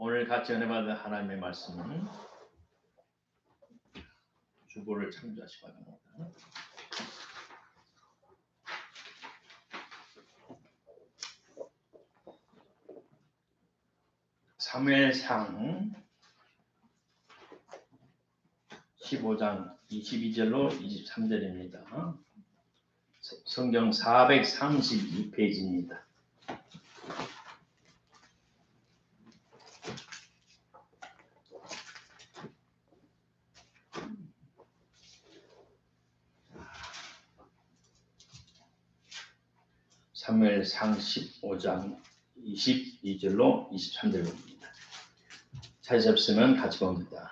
오늘 같이 은혜 받은 하나님의 말씀은 주보를 참조하시기 바랍니다. 사무엘상 15장 22절로 23절입니다. 성경 432페이지입니다. 사무엘상 15장 22절로 23절입니다. 찾으셨으면 같이 봅니다.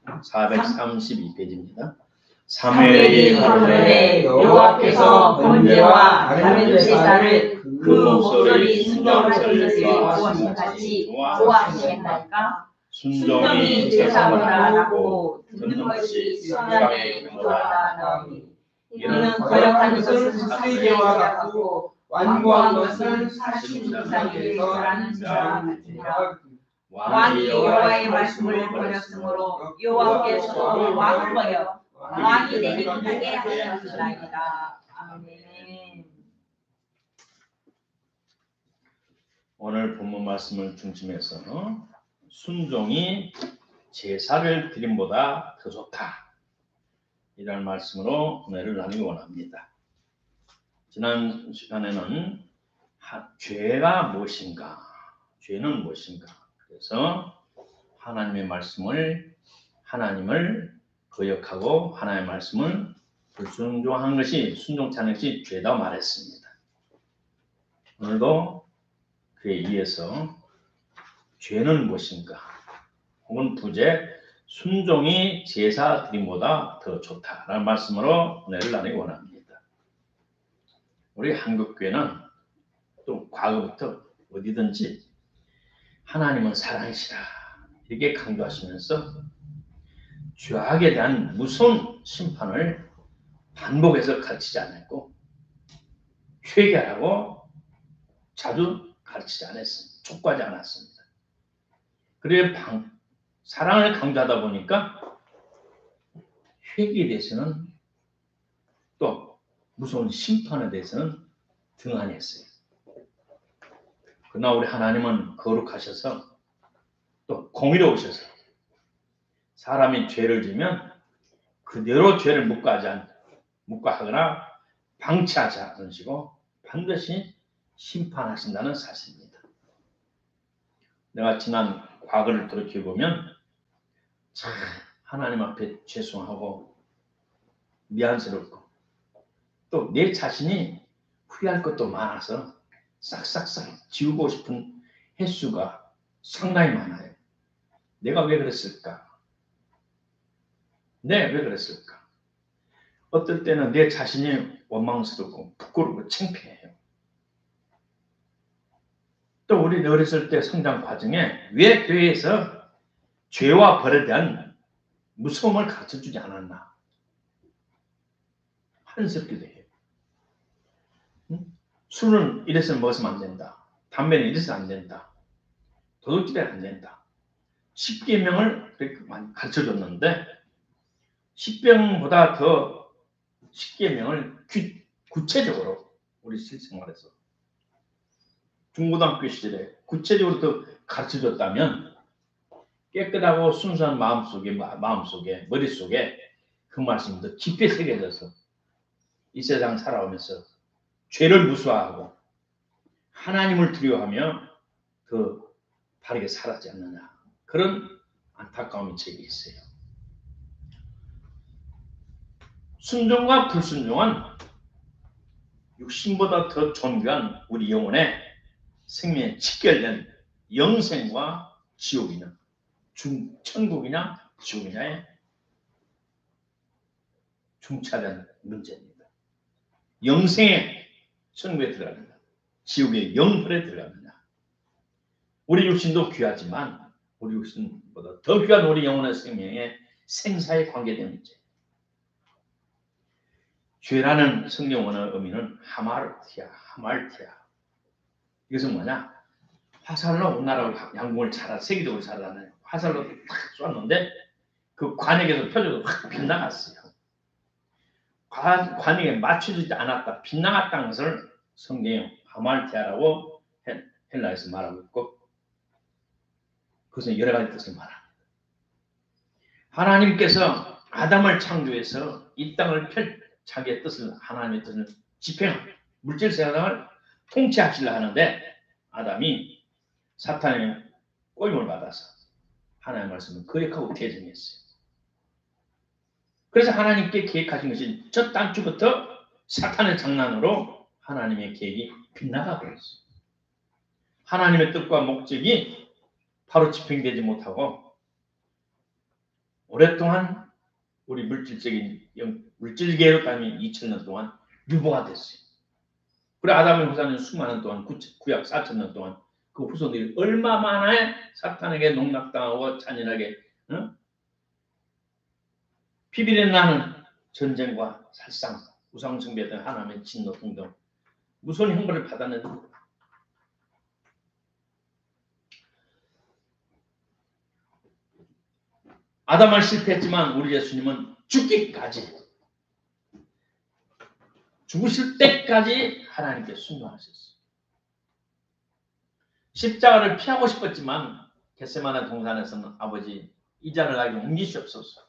432페이지입니다. 사무엘이 가로되 여호와께서 번제와 다른 제사를 그 목소리 순종하신 것을 원하같이 좋아하시겠나이까? 순종이 제사보다 낫고 듣는 것이 순양의 기도보다 나으니 이는 거역한 것은 사슬제와 같고 완고한 것은 40 이상의 거라는 자라 같으니라. 왕이 여호와의 말씀을 버렸으므로 여호와께서도 왕을 버려 왕이 되지 못하게 하셨나이다. 아멘. 오늘 본문 말씀을 중심해서 순종이 제사를 드림보다 더 좋다, 이런 말씀으로 은혜를 나누기 원합니다. 지난 시간에는 죄가 무엇인가, 죄는 무엇인가, 그래서 하나님의 말씀을, 하나님을 거역하고 하나님의 말씀을 불순종한 것이, 순종치 않은 것이 죄다 말했습니다. 오늘도 그에 의해서 죄는 무엇인가, 혹은 부재 순종이 제사 드림보다 더 좋다라는 말씀으로 은혜를 나누기 원합니다. 우리 한국교회는 또 과거부터 어디든지 하나님은 사랑이시라 이렇게 강조하시면서 죄악에 대한 무서운 심판을 반복해서 가르치지 않았고 회개하라고 자주 가르치지 않았습니다. 촉구하지 않았습니다. 그래 사랑을 강조하다 보니까 회개에 대해서는, 또 무서운 심판에 대해서는 등한히 했어요. 그러나 우리 하나님은 거룩하셔서 또 공의로우셔서 사람이 죄를 지면 그대로 죄를 묵과하거나 방치하지 않으시고 반드시 심판하신다는 사실입니다. 내가 지난 과거를 돌이켜보면 참 하나님 앞에 죄송하고 미안스럽고 또 내 자신이 후회할 것도 많아서 싹싹싹 지우고 싶은 횟수가 상당히 많아요. 내가 왜 그랬을까? 왜 그랬을까? 어떨 때는 내 자신이 원망스럽고 부끄럽고 창피해요. 또 우리 어렸을 때 성장 과정에 왜 교회에서 죄와 벌에 대한 무서움을 가르쳐주지 않았나? 한스럽기도 해요. 술은 이래서 먹으면 안 된다. 담배는 이래서 안 된다. 도둑질은 안 된다. 10계명을 그렇게 많이 가르쳐줬는데 10병보다 더 10계명을 구체적으로 우리 실생활에서 중고등학교 시절에 구체적으로 더 가르쳐줬다면 깨끗하고 순수한 마음속에 머릿속에 그 말씀이 더 깊이 새겨져서 이 세상 살아오면서 죄를 무수하고 하나님을 두려워하며 더 바르게 살았지 않느냐, 그런 안타까움이 제게 있어요. 순종과 불순종은 육신보다 더 존귀한 우리 영혼의 생명에 직결된 영생과 지옥이냐, 천국이냐 지옥이냐의 중차대한 문제입니다. 영생의 천국에 들어가느냐, 지옥의 영혼에 들어가느냐. 우리 육신도 귀하지만 우리 육신보다 더 귀한 우리 영혼의 생명의 생사에 관계된 문제. 죄라는 성경 원어 의미는 하마르티아. 이것은 뭐냐? 화살로 오나라로 양궁을 세계적으로 잘하는 화살로 탁 쐈는데 그 관역에서 표적이 확 빗나갔어요. 관역에 맞춰지지 않았다, 빗나갔다는 것을 성경에 하말티아라고 헬라에서 말하고 있고, 그것은 여러 가지 뜻을 말합니다. 하나님께서 아담을 창조해서 이 땅을 자기의 뜻을, 하나님의 뜻을 물질 세상을 통치하시려 하는데, 아담이 사탄의 꼬임을 받아서 하나님의 말씀을 거역하고 퇴장했어요. 그래서 하나님께 계획하신 것이 첫 단추부터 사탄의 장난으로 하나님의 계획이 빗나가 버렸어요. 하나님의 뜻과 목적이 바로 집행되지 못하고 오랫동안 우리 물질계로 따지면 2000년 동안 유보가 됐어요. 그래 아담의 후손은 수많은 동안 구약 4000년 동안 그 후손들이 얼마만에 사탄에게 농락당하고 잔인하게 피비린 나는 전쟁과 살상, 우상숭배했던 하나님의 진노 등등 무서운 형벌을 받았는데, 아담은 실패했지만 우리 예수님은 죽으실 때까지 하나님께 순종하셨어요. 십자가를 피하고 싶었지만 겟세마네 동산에서는 아버지 이 잔을 나에게 옮기시옵소서.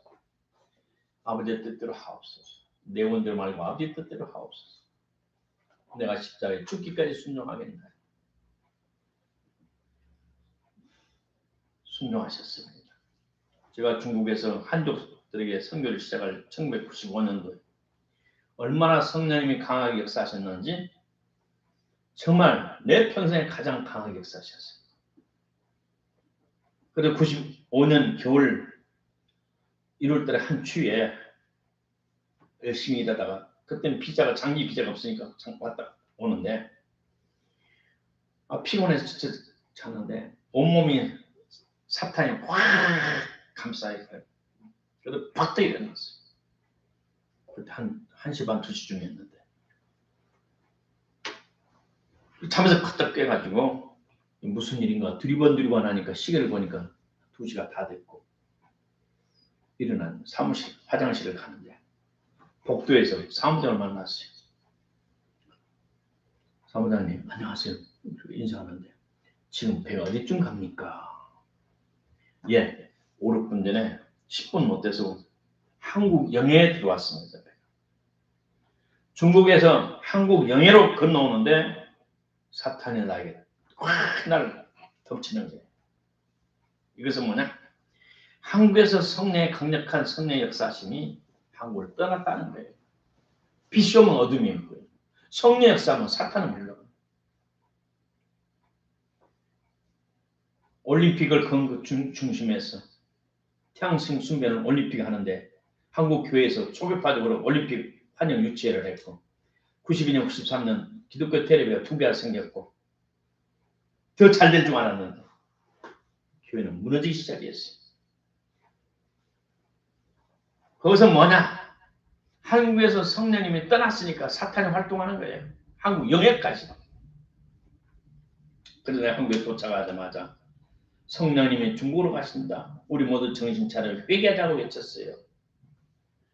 아버지의 뜻대로 하옵소서. 내 원대로 말고 아버지의 뜻대로 하옵소서. 내가 십자가에 죽기까지 순종하겠나요? 순종하셨습니다. 제가 중국에서 한족들에게 선교를 시작할 1995년도에 얼마나 성령님이 강하게 역사하셨는지 정말 내 평생에 가장 강하게 역사하셨어요. 그래서 95년 겨울 1월달에 한 추위에 열심히 일하다가 그때는 장기 비자가 없으니까 왔다 오는데 피곤해서 진짜 잤는데 온몸이 사탄이 확 감싸요. 그래도 박터 일어났어요. 그때 한 1시 반 2시쯤이었는데 잠에서 팍딱 깨가지고 무슨 일인가 두리번 하니까 시계를 보니까 2시가 다 됐고 일어난 사무실 화장실을 가는데 복도에서 사무장을 만났어요. 사무장님 안녕하세요. 인사하는데 지금 배가 어디쯤 갑니까? 예, 5, 6분 전에 10분 못 돼서 한국 영해에 들어왔습니다. 중국에서 한국 영해로 건너오는데 사탄이 나에게 확 날 덮치는 거예요. 이것은 뭐냐? 한국에서 강력한 성령의 역사심이 한국을 떠났다는 거예요. 빛이 오면 어둠이 있고요. 성령의 역사하면 사탄은 물러가요. 올림픽을 중심에서 태양성 숭배는 올림픽 하는데 한국 교회에서 초교파적으로 올림픽 환영 유치회를 했고 92년, 93년 기독교 텔레비가 2배가 생겼고 더 잘 될 줄 알았는데 교회는 무너지기 시작했어요. 거기서 뭐냐? 한국에서 성령님이 떠났으니까 사탄이 활동하는 거예요. 한국 영해까지. 그런데 한국에 도착하자마자 성령님이 중국으로 가신다. 우리 모두 정신 차려 회개하자고 외쳤어요.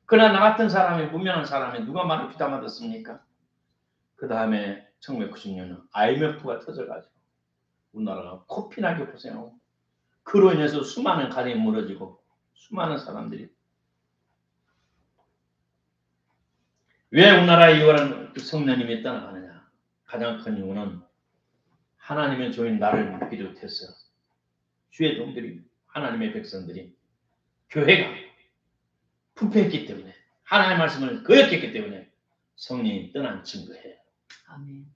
그러나 나 같은 사람이 무명한 사람이 누가 말을 귀담아듣습니까? 그 다음에 1990년은 IMF가 터져가지고 우리나라가 코피나게 고생하고 그로 인해서 수많은 가정이 무너지고 수많은 사람들이 왜 우리나라의 이거는 성령님이 떠나가느냐? 가장 큰 이유는 하나님의 종인 나를 비롯해서 주의 종들이 하나님의 백성들이 교회가 부패했기 때문에 하나님의 말씀을 거역했기 때문에 성령이 떠난 증거예요. 아멘.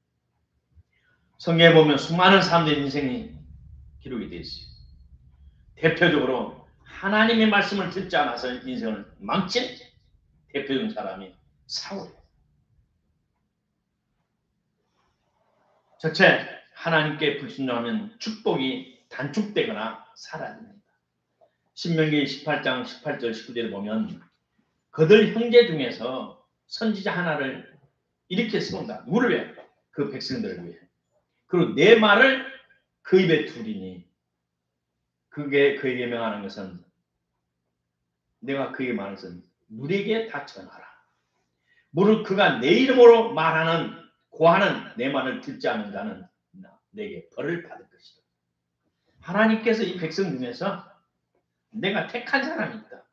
성경에 보면 수많은 사람들의 인생이 기록이 되어 있어요. 대표적으로 하나님의 말씀을 듣지 않아서 인생을 망친 대표적인 사람이 사울이에요. 첫째, 하나님께 불순종하면 축복이 단축되거나 사라집니다. 신명기 18장 18절 19절을 보면 그들 형제 중에서 선지자 하나를 이렇게 세운다. 누구를 위해? 그 백성들을 위해. 그리고 내 말을 그 입에 둘이니 그게 그에게 명하는 것은 내가 그에게 말하는 것은 물에게 다 전하라. 무릇 그가 내 이름으로 말하는 고하는 내 말을 듣지 않는 자는 내게 벌을 받을 것이다. 하나님께서 이 백성 중에서 내가 택한 사람이 있다.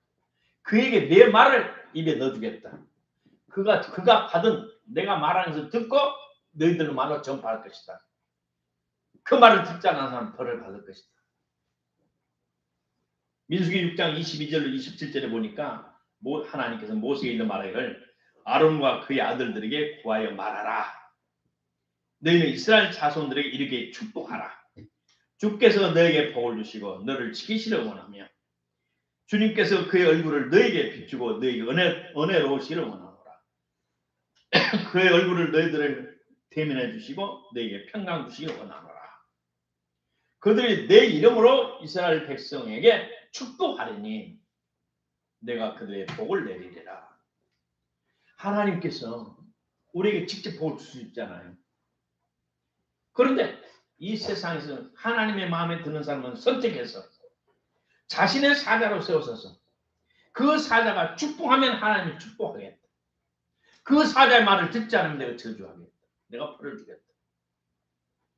그에게 내 말을 입에 넣어주겠다. 그가 받은 내가 말하는 것을 듣고 너희들은 말로 전파할 것이다. 그 말을 듣지 않는 사람은 벌을 받을 것이다. 민수기 6장 22절로 27절에 보니까 하나님께서 모세에게 있는 말을 아론과 그의 아들들에게 구하여 말하라. 너희는 이스라엘 자손들에게 이렇게 축복하라. 주께서 너에게 복을 주시고 너를 지키시려 원하며 주님께서 그의 얼굴을 너에게 비추고 너에게 은혜로우시기를 원하노라. 그의 얼굴을 너희들을 대면해 주시고 너에게 평강 주시기를 원하노라. 그들이 내 이름으로 이스라엘 백성에게 축복하리니 내가 그들의 복을 내리리라. 하나님께서 우리에게 직접 복을 줄 수 있잖아요. 그런데 이 세상에서 하나님의 마음에 드는 사람은 선택해서 자신의 사자로 세워서서 그 사자가 축복하면 하나님이 축복하겠다. 그 사자의 말을 듣지 않으면 내가 저주하겠다. 내가 벌을 주겠다.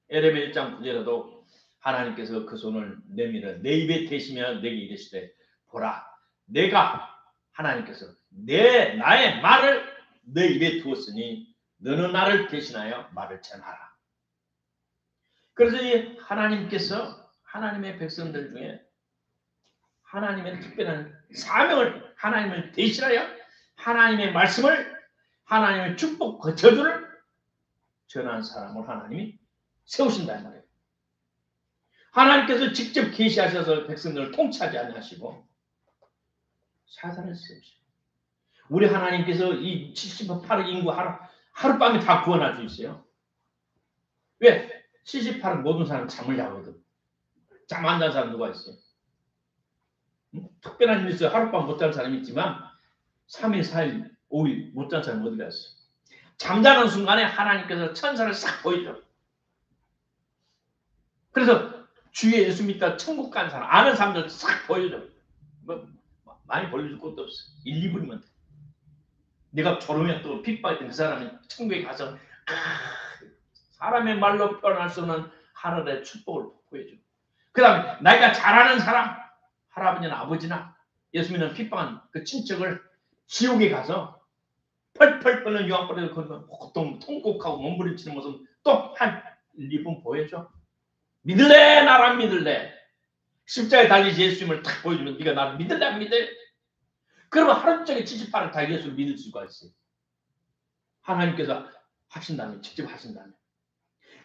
에레미야 1장 9절에도 하나님께서 그 손을 내밀어 내 입에 대시며 내게 이르시되 보라 내가 하나님께서 나의 말을 내 입에 두었으니 너는 나를 대신하여 말을 전하라. 그래서 이 하나님께서 하나님의 백성들 중에 하나님의 특별한 사명을 하나님을 대신하여 하나님의 말씀을 하나님의 축복 그 저주를 전하는 사람을 하나님이 세우신다는 말이에요. 하나님께서 직접 계시하셔서 백성들을 통치하지 않으시고 사단을 세우시고 우리 하나님께서 이 78억 인구 하룻밤에 다 구원할 수 있어요. 왜? 78억 모든 사람 잠을 자거든. 잠 안 자는 사람 누가 있어요? 특별한 일이 있어요. 하룻밤 못 자는 사람이 있지만 3일, 4일, 5일 못 자는 사람이 어디 갔어요? 잠자는 순간에 하나님께서 천사를 싹 보여줘. 그래서 주의 예수 믿다 천국 간 사람 아는 사람들 싹 보여줘. 뭐 많이 보여줄 것도 없어. 1, 2분이면 돼. 내가 졸으면 또 핍박했던 그 사람이 천국에 가서 사람의 말로 표현할 수 없는 하늘의 축복을 보여줘. 그 다음에 나이가 잘하는 사람 할아버지나 아버지나 예수 믿는 핍박한 그 친척을 지옥에 가서 펄펄 끓는 유황불에 고통 통곡하고 몸부림치는 모습 또 한 1, 2분 보여줘. 믿을래? 나를 안 믿을래? 십자가에 달리신 예수님을 딱 보여주면 네가 나를 믿을래 안 믿을래? 그러면 하루 종일 78을 다 예수를 믿을 수가 있어요. 하나님께서 하신다면 직접 하신다면.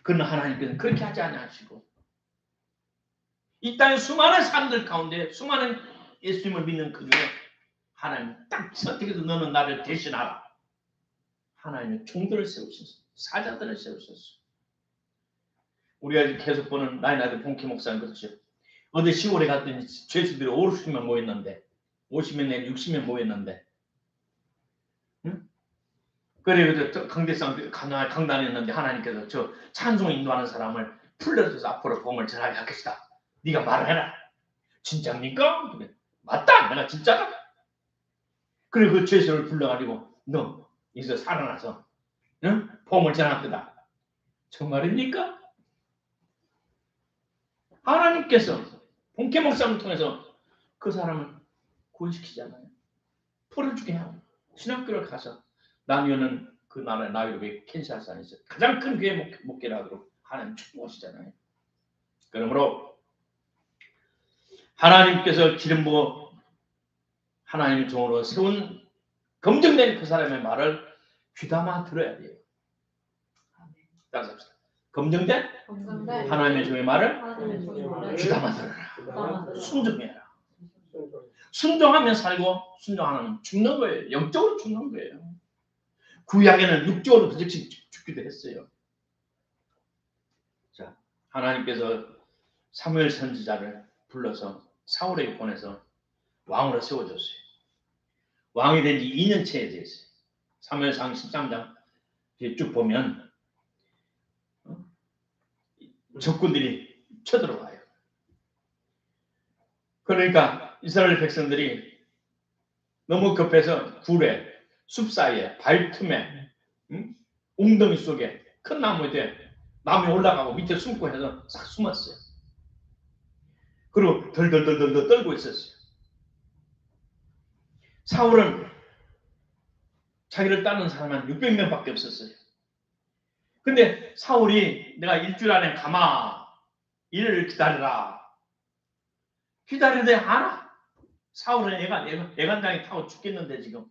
그러나 하나님께서는 그렇게 하지 않으시고 이 땅의 수많은 사람들 가운데 수많은 예수님을 믿는 그 중에 하나님 딱 선택해서 너는 나를 대신하라. 하나님의 종들을 세우셨어. 사자들을 세우셨어. 우리가 계속 보는 나이나드 봉키 목사님 그렇죠. 어디 시골에 갔더니 죄수들이 50명 모였는데 50명 내지 60명 모였는데 응? 그래 강단했는데 하나님께서 저 찬송 인도하는 사람을 풀려줘서 앞으로 복음을 전하게 할 것이다. 네가 말을 해라. 진짜입니까? 맞다. 내가 진짜다. 그리고 그 죄수를 불러가지고 너 여기서 살아나서 응? 복음을 전할 거다. 정말입니까? 하나님께서 봉케 목사를 통해서 그 사람을 구원시키잖아요. 풀어주게 하고 신학교를 가서 남녀는 그 나라의 나이로비 켄샤사에서 가장 큰 교회 목회를 하도록 하나님 축복하시잖아요. 그러므로 하나님께서 기름 부어 하나님의 종으로 세운 검증된 그 사람의 말을 귀담아 들어야 돼요. 따라서 합시다. 검증된 하나님의 종의 말을 귀담아 들어라. 순종해라. 순종하면 살고 순종하면 죽는 거예요. 영적으로 죽는 거예요. 구약에는 육적으로 그저씩 죽기도 했어요. 자, 하나님께서 사무엘 선지자를 불러서 사울에게 보내서 왕으로 세워줬어요. 왕이 된 지 2년째에 됐어요. 사무엘상 13장 쭉 보면 적군들이 쳐들어와요. 그러니까 이스라엘 백성들이 너무 급해서 굴에, 숲 사이에, 발 틈에, 웅덩이 속에 큰 나무에 나무에 올라가고 밑에 숨고 해서 싹 숨었어요. 그리고 덜덜덜덜 떨고 있었어요. 사울은 자기를 따르는 사람은 600명밖에 없었어요. 근데 사울이 내가 일주일 안에 가마 이를 기다리라. 기다리는데 알아. 사울은 애간장이 타고 죽겠는데 지금.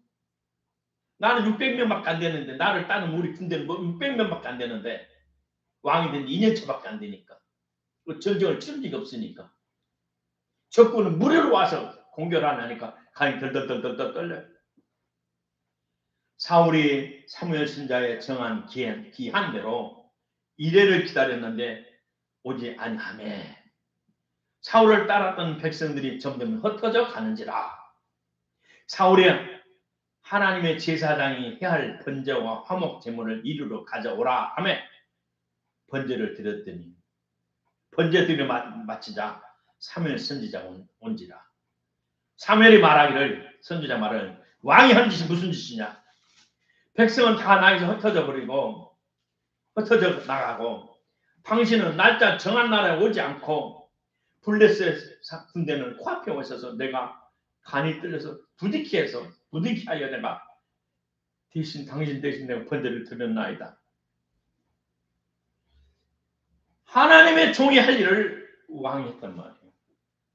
나는 600명밖에 안 되는데 나를 따는 우리 군대는 뭐 600명밖에 안 되는데 왕이 된 2년차밖에 안 되니까. 전쟁을 치른 적이 없으니까. 적군은 무료로 와서 공격을 안 하니까 간이 덜덜덜덜 떨려요. 사울이 사무엘 선지자의 정한 기한대로 이래를 기다렸는데 오지 아니하매 사울을 따랐던 백성들이 점점 흩어져 가는지라. 사울이 하나님의 제사장이 해야 할 번제와 화목 제물을 이리로 가져오라 하매 번제를 드렸더니 번제 드려 마치자 사무엘 선지자가 온지라. 사무엘이 말하기를 선지자 말을 왕이 한 짓이 무슨 짓이냐. 백성은 다 나에서 흩어져 버리고 흩어져 나가고 당신은 날짜 정한 날에 오지 않고 블레셋 군대는 코앞에 오셔서 내가 간이 떨려서 부득이하여 내가 대신 당신 대신 내가 번제를 드렸나이다. 하나님의 종이 할 일을 왕이 했단 말이에요.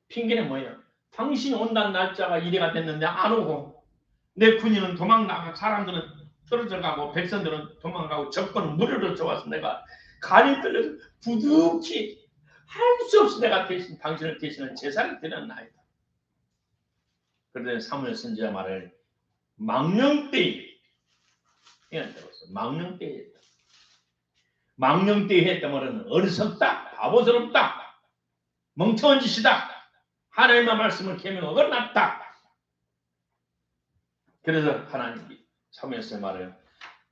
핑계는 뭐예요? 당신이 온다는 날짜가 이래가 됐는데 안 오고 내 군인은 도망나가 사람들은 떨어져 가고 백성들은 도망가고 적군은 무료로 좋아서 내가 간이 떨려서 부득이 할 수 없이 내가 대신 당신을 대신한 제사를 드렸나이다. 그런데 사무엘 선지자 말을 망령때에 했다고. 망령때에 했다. 망령때에 했다 말은 어리석다, 바보스럽다, 멍청한 짓이다. 하나님의 말씀을 계명 어긋났다. 그래서 하나님이 사무엘의 말을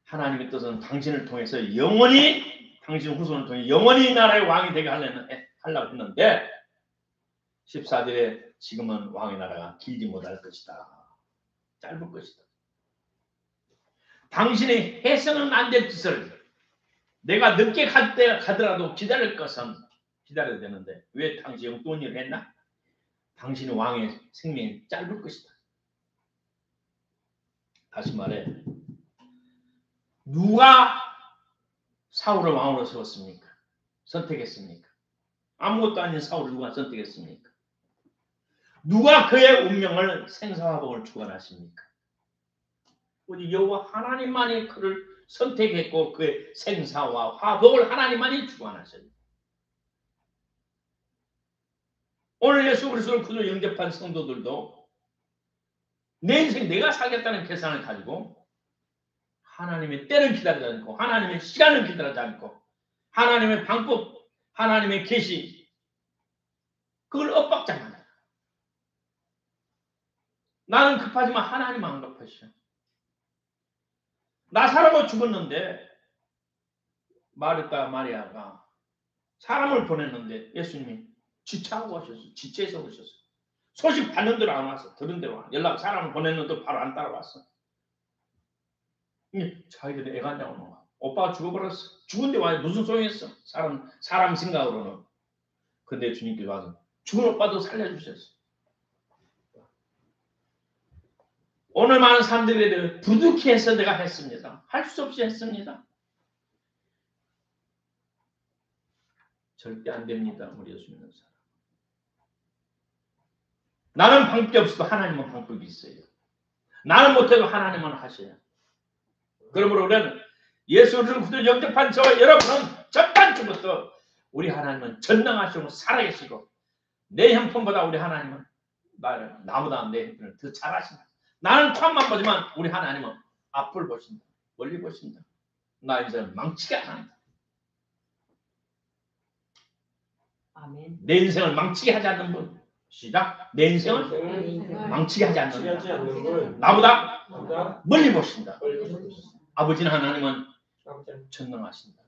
하나님의 뜻은 당신을 통해서 영원히 당신 후손을 통해 영원히 나라의 왕이 되게 하려고 했는데 14절에 지금은 왕의 나라가 길지 못할 것이다. 짧을 것이다. 당신이 해서는 안 될 짓을 내가 늦게 갈 때 가더라도 기다릴 것은 기다려야 되는데 왜 당신이 엉뚱한 일을 했나? 당신의 왕의 생명이 짧을 것이다. 다시 말해 누가 사울을 왕으로 세웠습니까? 선택했습니까? 아무것도 아닌 사울을 누가 선택했습니까? 누가 그의 운명을 생사화복을 주관하십니까? 우리 여호와 하나님만이 그를 선택했고 그의 생사와 화복을 하나님만이 주관하셔요. 오늘 예수 그리스도를 구주 영접한 성도들도 내 인생 내가 살겠다는 계산을 가지고 하나님의 때를 기다리지 않고 하나님의 시간을 기다리지 않고 하나님의 방법, 하나님의 계시 그걸 엇박자만 해요. 나는 급하지만 하나님은 안 급하셔. 나사로가 죽었는데 마르타 마리아가 사람을 보냈는데 예수님이 지체하고 오셨어. 지체해서 오셨어. 소식 받는 대로 안 왔어. 들은 대로 안. 연락 사람을 보냈는데 바로 안 따라왔어. 자기들이 애간장을 먹어. 오빠가 죽어버렸어. 죽은데 와 무슨 소용했어? 사람 생각으로는. 근데 주님께서 와서 죽은 오빠도 살려주셨어. 오늘 많은 사람들이 부득이 해서 내가 했습니다. 할 수 없이 했습니다. 절대 안 됩니다. 우리 예수 믿는 사람. 나는 방법이 없어도 하나님은 방법이 있어요. 나는 못해도 하나님은 하셔요. 그러므로 우리는 예수를 구주 영접한 저와 여러분은 첫단추부터 우리 하나님은 전능하시고 살아계시고 내 형편보다 우리 하나님은 나보다 내 형편을 더 잘하신다. 나는 참만 보지만 우리 하나님은 앞을 보신다. 멀리 보신다. 나 이제 망치게 안 한다. 아멘. 내 인생을 망치게 하지 않는 분. 시작. 내 인생을 망치게 하지 않는 분. 나보다 멀리 보신다. 아버지는 하나님은 전능하신다.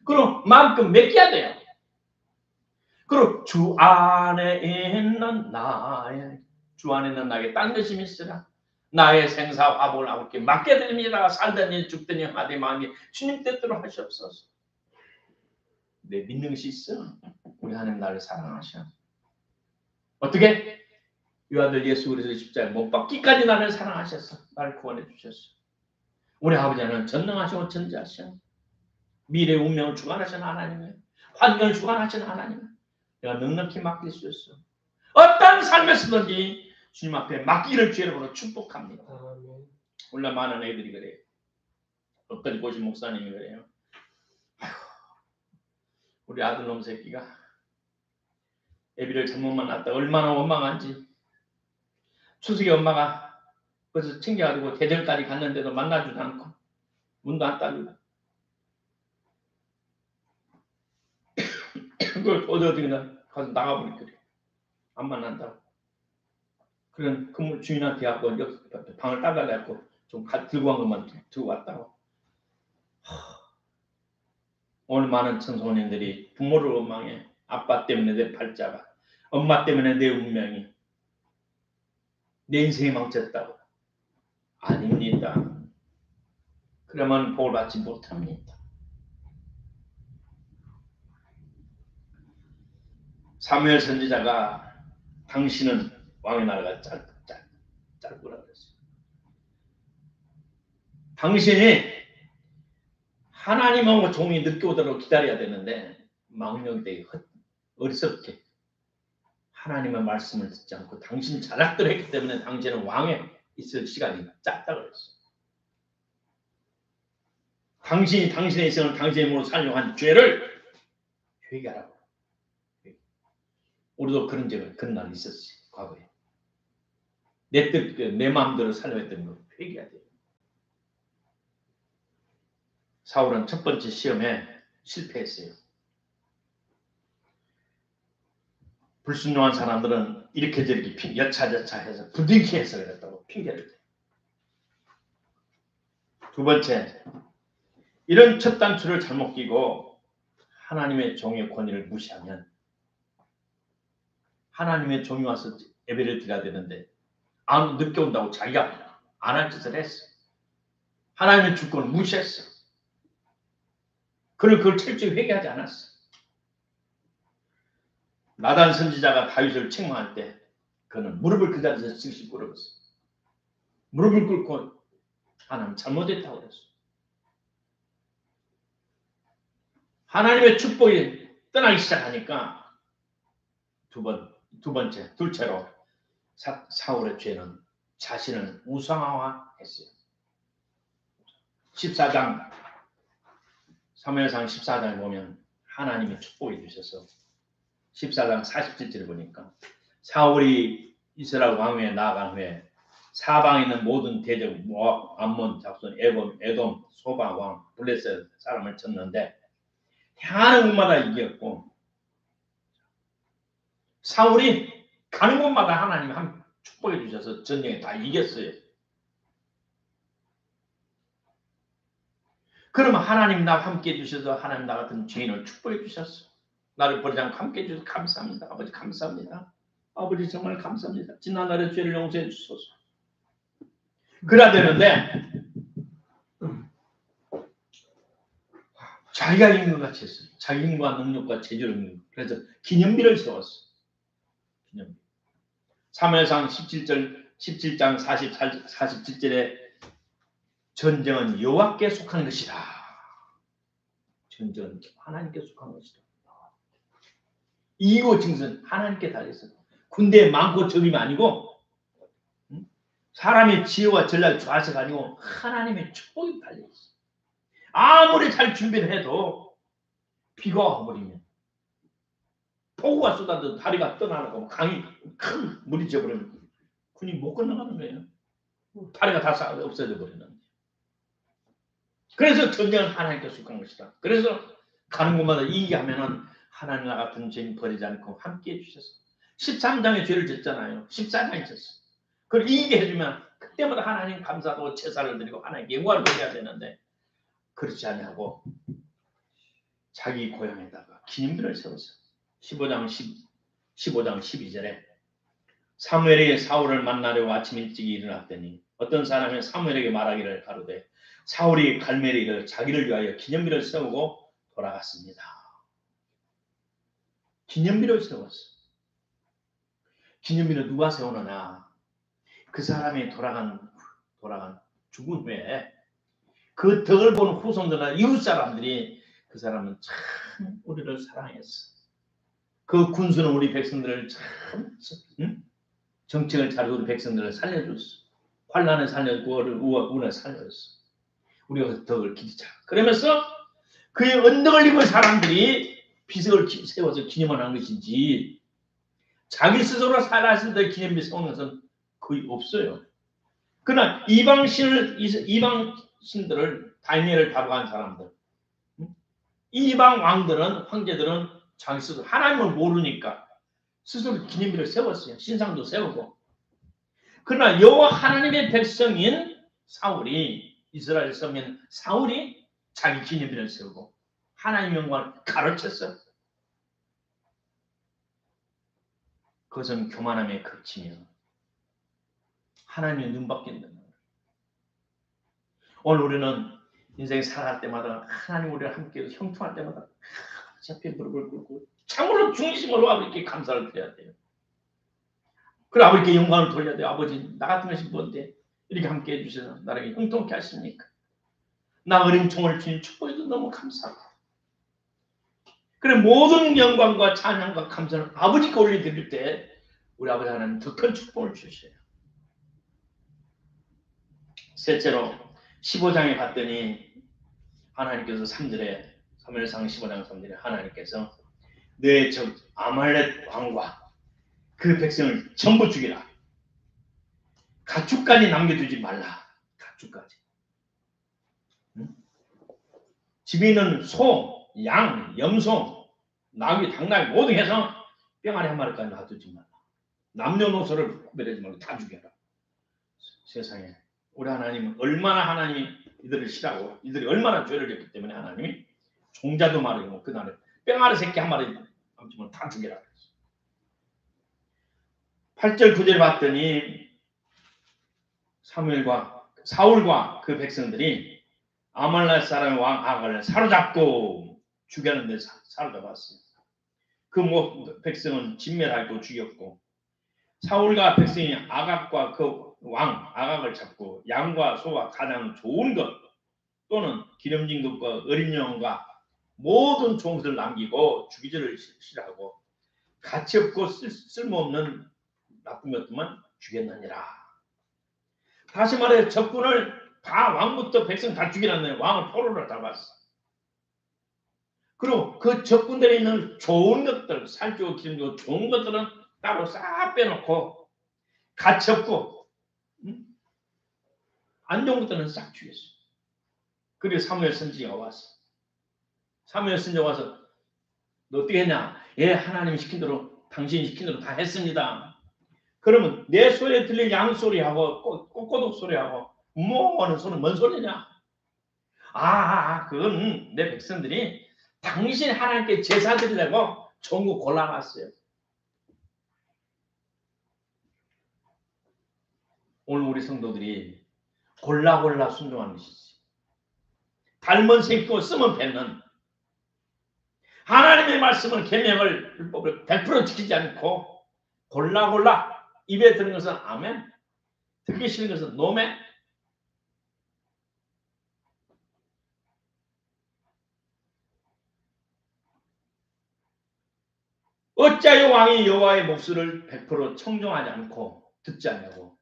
그럼 마음껏 맡겨야 돼요. 그리고 주 안에 있는 나의 주 안에 있는 나에게 딴 것이 있으라. 나의 생사 화복을 아버지께 맡게 됩니다. 살더니 죽더니 하되 마음이 주님 뜻대로 하시옵소서. 내 믿는 것이 있어. 우리 하나님 나를 사랑하셔. 어떻게? 이 아들 예수 그리스도 십자가에 못 박기까지 나를 사랑하셨어. 나를 구원해 주셨어. 우리 아버지는 전능하시고 전지하셔. 미래의 운명을 주관하시는 하나님이에요. 환경을 주관하시는 하나님이에요. 내가 넉넉히 맡길 수 있어. 어떤 삶에서든지 주님 앞에 맡기를 주여로 축복합니다. 원래 많은 애들이 그래요. 엊그제 보신 목사님이 그래요. 아이고, 우리 아들놈 새끼가 애비를 잘못 만났다 얼마나 원망한지. 추석에 엄마가 그래서 챙겨가지고 대전까지 갔는데도 만나주지 않고 문도 안 따주고 그걸 어디 그냥 가서 나가버리더래. 안 만난다고. 그런 건물 주인한테 갖고 방을 따달라고 좀 들고 간 것만 들고 왔다고. 오늘 많은 청소년들이 부모를 원망해. 아빠 때문에 내 팔자가, 엄마 때문에 내 운명이, 내 인생이 망쳤다고. 아닙니다. 그러면 복을 받지 못합니다. 사무엘 선지자가 당신은 왕의 나라가 짧구나 그랬어요. 당신이 하나님하고 종이 늦게 오도록 기다려야 되는데 망령이 되게 어리석게 하나님의 말씀을 듣지 않고 당신 자락대로 했기 때문에 당신은 왕에 있을 시간이 짧다고 그랬어요. 당신이 당신의 인생을 당신의 몸으로 살려고 한 죄를 회개하라고. 우리도 그런 적은 그런 날이 있었어요. 과거에. 내 뜻, 내 마음대로 살려야 했던 거 회개해야 돼요. 사울은 첫 번째 시험에 실패했어요. 불순종한 사람들은 이렇게 저렇게 여차저차 해서 부둥키 해서 그랬다고 핑계를 대요. 두 번째, 이런 첫 단추를 잘못 끼고 하나님의 종의 권위를 무시하면 하나님의 종이 와서 예배를 드려야 되는데 안 늦게 온다고 자기가 안 할 짓을 했어. 하나님의 주권을 무시했어. 그걸 철저히 회개하지 않았어. 나단 선지자가 다윗을 책망할 때 그는 무릎을 그 자리에서 즉시 꿇었어. 무릎을 꿇고 하나님 잘못했다고 그랬어. 하나님의 축복이 떠나기 시작하니까 둘째로 사울의 죄는 자신을 우상화했어요. 14장 사무엘상 14장에 보면 하나님이 축복해 주셔서 14장 47절을 보니까 사울이 이스라엘 왕위에 나아간 후에 사방에 있는 모든 대적 모압, 암몬, 잡손, 에돔, 소바 왕, 블레셋 사람을 쳤는데 향하는 곳마다 이겼고 사울이 가는 곳마다 하나님이 축복해 주셔서 전쟁에 다 이겼어요. 그러면 하나님 나와 함께 해주셔서 하나님 나 같은 죄인을 축복해 주셨어. 나를 버리지 않고 함께 해주셔서 감사합니다. 아버지 감사합니다. 아버지 정말 감사합니다. 지난 날의 죄를 용서해 주소서. 그래야 되는데 자기가 있는 것 같이 했어요. 자기 힘과 능력과 재주를 있는 것. 그래서 기념비를 세웠어. 기념비. 사무엘상 17장 47절에 전쟁은 여호와께 속한 것이다. 전쟁은 하나님께 속한 것이다. 이기고 증선 하나님께 달렸어. 군대에 많고 적임이 아니고 사람의 지혜와 전략 좌세가 아니고 하나님의 축복이 달려있어. 아무리 잘 준비를 해도 비가 와버리면 폭우가 쏟아져 다리가 떠나가고 강이 큰 물이 져버리면 군이 못 건너가는 거예요. 다리가 다 없어져 버리는. 그래서 전쟁은 하나님께 속한 것이다. 그래서 가는 곳마다 이기게 하면은 하나님 나 같은 죄인 버리지 않고 함께 해주셔서 13장의 죄를 졌잖아요. 14장에 졌어. 그걸 이기게 해주면 그때마다 하나님 감사하고 제사를 드리고 하나님께 영광을 돌려야 되는데 그렇지 아니하고 자기 고향에다가 기념비를 세웠어. 15장 12절에 사무엘이 사울을 만나려고 아침 일찍 일어났더니 어떤 사람이 사무엘에게 말하기를 가로되 사울이 갈멜에 이르러 자기를 위하여 기념비를 세우고 돌아갔습니다. 기념비를 세웠어. 기념비를 누가 세우느냐? 그 사람이 돌아간 죽은 후에 그 덕을 보는 후손들이나 이웃 사람들이 그 사람은 참 우리를 사랑했어. 그 군수는 우리 백성들을 참 정책을 잘해서 우리 백성들을 살려줬어. 환난에 살려주고 우원에 살려줬어. 우리가 그 덕을 기리자. 그러면서 그의 언덕을 입은 사람들이 비석을 세워서 기념을 한 것이지 자기 스스로 살아있을 때 기념비 세우는 것은 거의 없어요. 그러나 이방신들을 다니엘을 다루한 사람들, 이방 왕들은 황제들은 자기 스스로 하나님을 모르니까 스스로 기념비를 세웠어요. 신상도 세우고. 그러나 여호와 하나님의 백성인 사울이 이스라엘 서민 사울이 자기 기념비를 세우고 하나님의 영광을 가르쳤어. 그것은 교만함의 극치며 하나님의 눈밖에 없는 거예요. 오늘 우리는 인생 살아갈 때마다 하나님 우리를 함께 형통할 때마다 앞에 무릎을 꿇고 참으로 중심으로 아버지께 감사를 드려야 돼요. 그래 아버지께 영광을 돌려야 돼요. 아버지 나 같은 것이 뭔데 이렇게 함께 해주셔서 나에게 형통케 하십니까? 나 어린 종을 주님 축복해도 너무 감사하고 그래 모든 영광과 찬양과 감사를 아버지께 올려드릴 때 우리 아버지 하나님 더 큰 축복을 주셔요. 셋째로 15장에 갔더니 하나님께서 3절에 사무엘상 15장 3절에 하나님께서 내 적 아말렉 왕과 그 백성을 전부 죽이라. 가축까지 남겨두지 말라. 가축까지. 응? 집에 있는 소, 양, 염소, 나귀, 닭나귀 모두 해서 뿅아리 한 마리까지 놔두지 말라. 남녀노소를 구별하지 말고 다 죽여라. 세상에 우리 하나님은 얼마나 하나님이 이들을 싫어하고 이들이 얼마나 죄를 졌기 때문에 하나님이 종자도 말이고 그날에 뿅아리 새끼 한 마리 남지만 다 죽여라. 8절 9절 봤더니 사울과 그 백성들이 아말렉 사람의 왕 아갈을 사로잡고 죽였는데 사로잡았어요. 그 백성은 진멸하고 죽였고 사울과 백성이 아각과 그 왕 아각을 잡고 양과 소와 가장 좋은 것 또는 기름진 것과 어린 양과 모든 종들을 남기고 주기절을 싫어하고 가치 없고 쓸모없는 나쁜 것들만 죽였느니라. 다시 말해 적군을 다 왕부터 백성 다 죽이놨네. 왕을 포로로 잡았어. 그리고 그 적군들에 있는 좋은 것들 살찌고 기름지고 좋은 것들은 따로 싹 빼놓고 가치 없고 안 좋은 것들은 싹 죽였어. 그리고 사무엘 선지자가 왔어. 사무엘 선지자가 와서 너 어떻게 했냐? 예, 하나님이 시킨 대로 당신이 시킨 대로 다 했습니다. 그러면 내 소리에 들린 양 소리하고 꼬꼬독 소리하고 하는 소리는 뭔 소리냐? 그건 내 백성들이 당신 하나님께 제사 드리려고 전국 골라놨어요. 오늘 우리 성도들이 골라 순종하는 것이지. 닮은 새끼고 쓰면 뱉는 하나님의 말씀을 계명을 율법을 100% 지키지 않고 골라 입에 드는 것은 아멘, 듣기 싫은 것은 노멘. 어찌하여 왕이 여호와의 목소리를 100% 청종하지 않고 듣지 않냐고.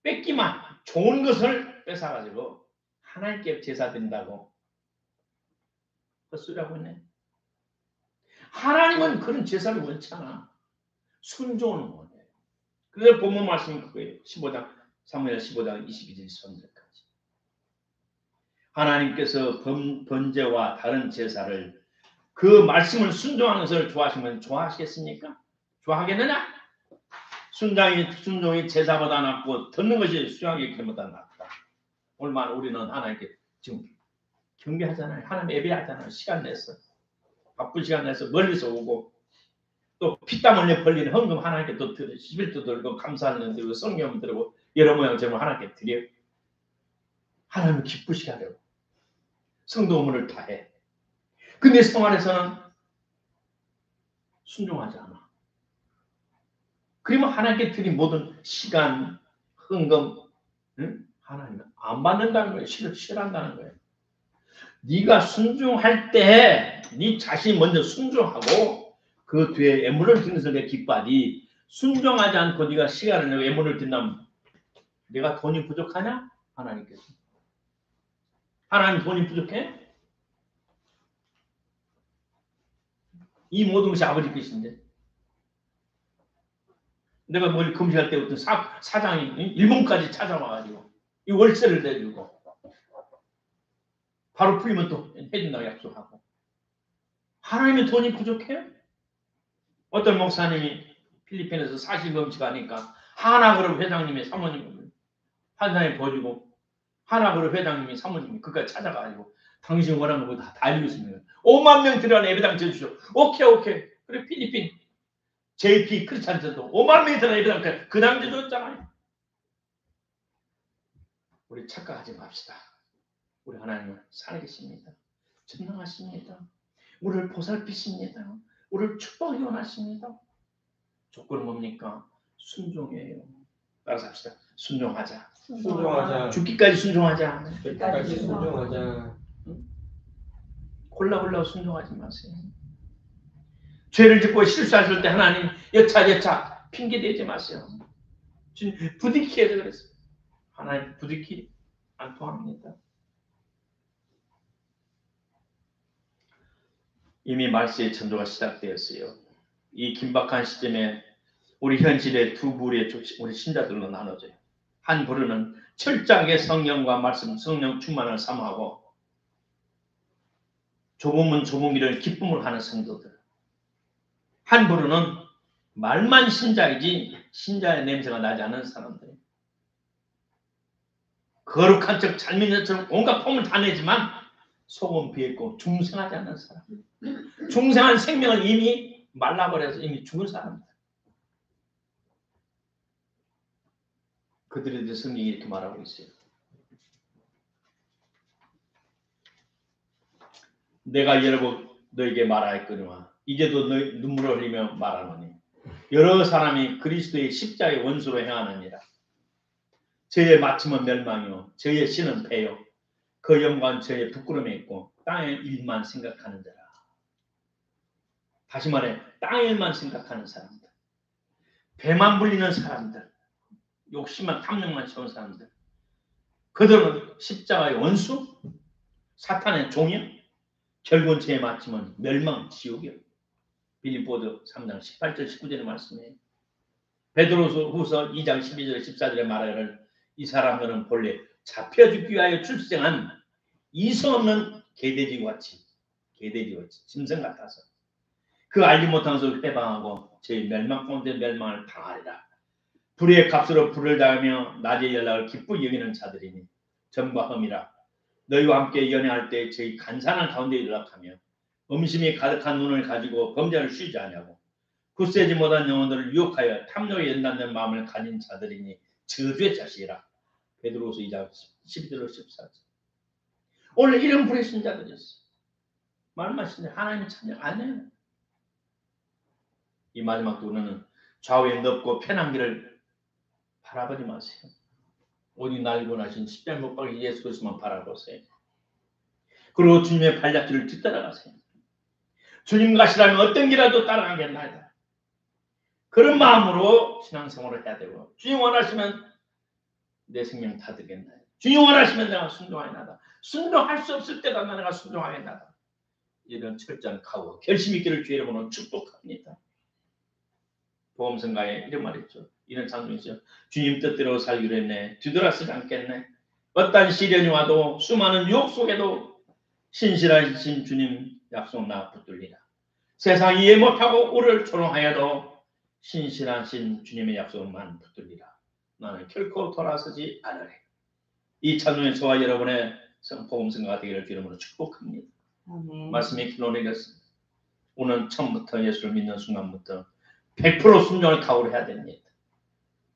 뺏기만 좋은 것을 뺏어가지고 하나님께 제사 드린다고 헛소리하고 있네. 하나님은 그런 제사를 원치 않아. 순종을 원해. 그래서 본문 말씀이 그거예요. 사무엘 15장 22절 23절까지. 하나님께서 번제와 다른 제사를 그 말씀을 순종하는 것을 좋아하시면 좋아하시겠습니까? 좋아하겠느냐? 순종이 제사보다 낫고 듣는 것이 수양의 길보다 낫다. 얼마나 우리는 하나님께 지금 경배하잖아요. 하나님 예배하잖아요. 시간 내서 바쁜 시간 내서 멀리서 오고 또 피땀 흘려 벌리는 헌금 하나님께 또 드려 11도 들고 감사하는 드리고 성경 들고 여러 모양 제물 하나님께 드려. 하나님을 기쁘시게 하려고 성도 의무를 다해. 근데 생활에서는 순종하지 않아. 그러면 하나님께 드린 모든 시간, 헌금, 하나님은 안 받는다는 거예요. 싫어한다는 거예요. 네가 순종할 때 네 자신이 먼저 순종하고 그 뒤에 애물을 드면서 내가 기뻐하지. 순종하지 않고 네가 시간을 내고 애물을 든다면 내가 돈이 부족하냐? 하나님께서. 하나님 돈이 부족해? 이 모든 것이 아버지 것인데. 내가 뭘 금식할 때 어떤 사장이 일본까지 찾아와가지고 이 월세를 내주고 바로 풀리면 또 해준다고 약속하고. 하나님의 돈이 부족해요? 어떤 목사님이 필리핀에서 40 금식하니까 하나그룹 회장님의 사모님을 한 사람이 보여주고 하나그룹 회장님이 사모님이 그까지 찾아가지고 당신 원하는 거 다 알려주시는 거예요. 5만 명 들어가는 예배당 지어주시오. 오케이. 그래 필리핀 JP 크리스찬들도 5만 명이 들어가는 예배당 그 당시 줬잖아요. 우리 착각하지 맙시다. 우리 하나님은 살아계십니다. 전능하십니다. 우리를 보살피십니다. 우리를 축복하기 원하십니다. 조건은 뭡니까? 순종이에요. 따라서 합시다. 순종하자. 순종하자. 죽기까지 순종하자. 끝까지 순종하자. 골라 순종하지 마세요. 죄를 짓고 실수하실 때 하나님 여차 핑계대지 마세요. 부딪히 해서 그랬어요. 하나님 부딪히 안 통합니다. 이미 말세의 천도가 시작되었어요. 이 긴박한 시점에 우리 현실의 두 부류의 우리 신자들로 나눠져요. 한 부류는 철저하게 성령과 말씀, 성령 충만을 삼하고 좁으면 좁은 길을 기쁨으로 하는 성도들. 한 부류는 말만 신자이지 신자의 냄새가 나지 않는 사람들. 거룩한 척 잘 믿는 척 온갖 폼을 다 내지만 속은 비었고 중생하지 않는 사람. 중생한 생명을 이미 말라버려서 이미 죽은 사람들. 그들에 대해 성경이 이렇게 말하고 있어요. 내가 여러 너에게 말하였거니와 이제도 너희 눈물을 흘리며 말하노니 여러 사람이 그리스도의 십자가의 원수로 행하느니라. 저의 마침은 멸망이요 저의 신은 패요 그 영광은 저의 부끄러움에 있고 땅의 일만 생각하는 자라. 다시 말해 땅의 일만 생각하는 사람들, 배만 불리는 사람들, 욕심만 탐욕만 채운 사람들, 그들은 십자가의 원수, 사탄의 종이요 결국은 저의 마침은 멸망, 지옥이요. 빌립보서 3장 18절 19절의 말씀이에요. 베드로후서 2장 12절 14절에 말하기를 이 사람들은 본래 잡혀 죽기 위하여 출생한 이성 없는 개돼지같이 짐승 같아서 그 알지 못한 것을 회방하고 저희 멸망 가운데 멸망을 당하리라. 불의 값으로 불을 당하며 낮의 연락을 기쁘게 여기는 자들이니 전과 험이라. 너희와 함께 연애할 때 저희 간산한 가운데 연락하며 음심이 가득한 눈을 가지고 범죄를 쉬지 않냐고 굳세지 못한 영혼들을 유혹하여 탐욕에 연단된 마음을 가진 자들이니 저주의 자식이라. 베드로후서 2장 12절 14절. 오늘 이런 불의 신자들이 있어. 말만 신자 하나님의 찬양 안 해요. 이 마지막 도는 좌우에 넓고 편한 길을 바라보지 마세요. 오직 날고 나신 십자가 못 박힌 예수 그리스도만 바라보세요. 그리고 주님의 발자취를 뒤따라가세요. 주님 가시라면 어떤 길이라도 따라가겠나이다. 그런 마음으로 신앙생활을 해야 되고 주님 원하시면 내 생명 다 드리겠나이다. 주님 원하시면 내가 순종하겠나이다. 순종할 수 없을 때도 내가 순종하겠나이다. 이런 철저한 각오, 결심 있기를 주의 이름으로 축복합니다. 보험성가에 이런 말이 있죠. 이런 장면이 있어요. 주님 뜻대로 살기로 했네. 뒤돌아서지 않겠네. 어떤 시련이 와도 수많은 유혹 속에도 신실하신 주님 약속 나 붙들리라. 세상이 이해 못하고 우리를 조롱하여도 신실하신 주님의 약속만 붙들리라. 나는 결코 돌아서지 않으리. 이 찬송의 저와 여러분의 보험성가가 되기를 주님으로 축복합니다. 아멘. 말씀이 기도내겠습니다. 오늘 처음부터 예수를 믿는 순간부터 100% 순종을 각오를 해야 됩니다.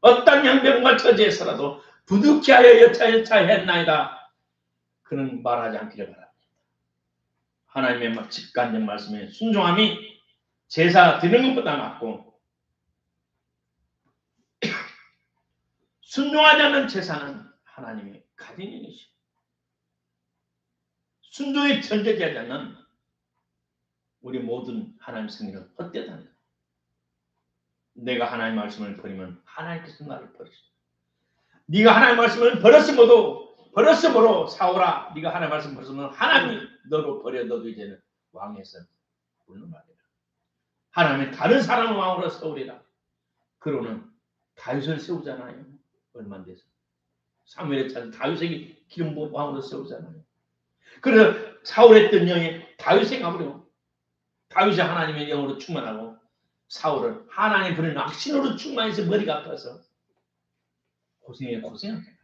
어떤 양병과 처지에서라도 부득이 하여 여차했나이다. 그는 말하지 않기를 바랍니다. 하나님의 직관적 말씀에 순종함이 제사 드리는 것보다 낫고 순종하지 않는 제사는 하나님이 가진 일이시오. 순종에 전제되지 않는 우리 모든 하나님 승리는 헛되다는 거예요. 내가 하나님 말씀을 버리면 하나님께서 나를 버리시오. 네가 하나님 말씀을 버렸으므로 사오라. 네가 하나님 말씀 버렸으면 하나님이 너로 버려. 너도 이제는 왕에서 물러나리라. 하나님이 다른 사람을 왕으로 세우리라. 그러는 다윗을 세우잖아요. 얼마 안 돼서 사무엘에 찾은 다윗에게 기름 부은 왕으로 세우잖아요. 그래서 사울의 영이 다윗에 가버리고 다윗이 하나님의 영으로 충만하고 사울은 하나님 부르는 악신으로 충만해서 머리가 아파서 고생한 거예요.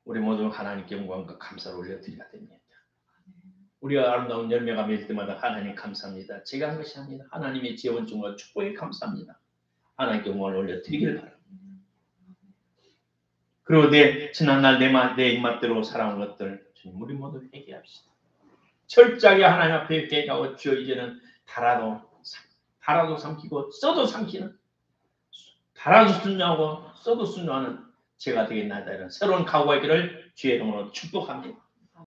우리 모두 하나님께 영광과 감사를 올려드려야 됩니다. 우리가 아름다운 열매가 맺을 때마다 하나님 감사합니다. 제가 한 것이 아니라 하나님의 지원중과 축복에 감사합니다. 하나님께 영광을 올려드리기를 바랍니다. 그리고 지난날 내 입맛대로 살아온 것들 주님 우리 모두 회개합시다. 철저하게 하나님 앞에 회개하고 주여 이제는 달아도 삼키고 써도 삼키는 달아도 순종하고 써도 순종하는 제가 되겠나이다. 이런 새로운 각오의 길을 주의 이름으로 축복합니다.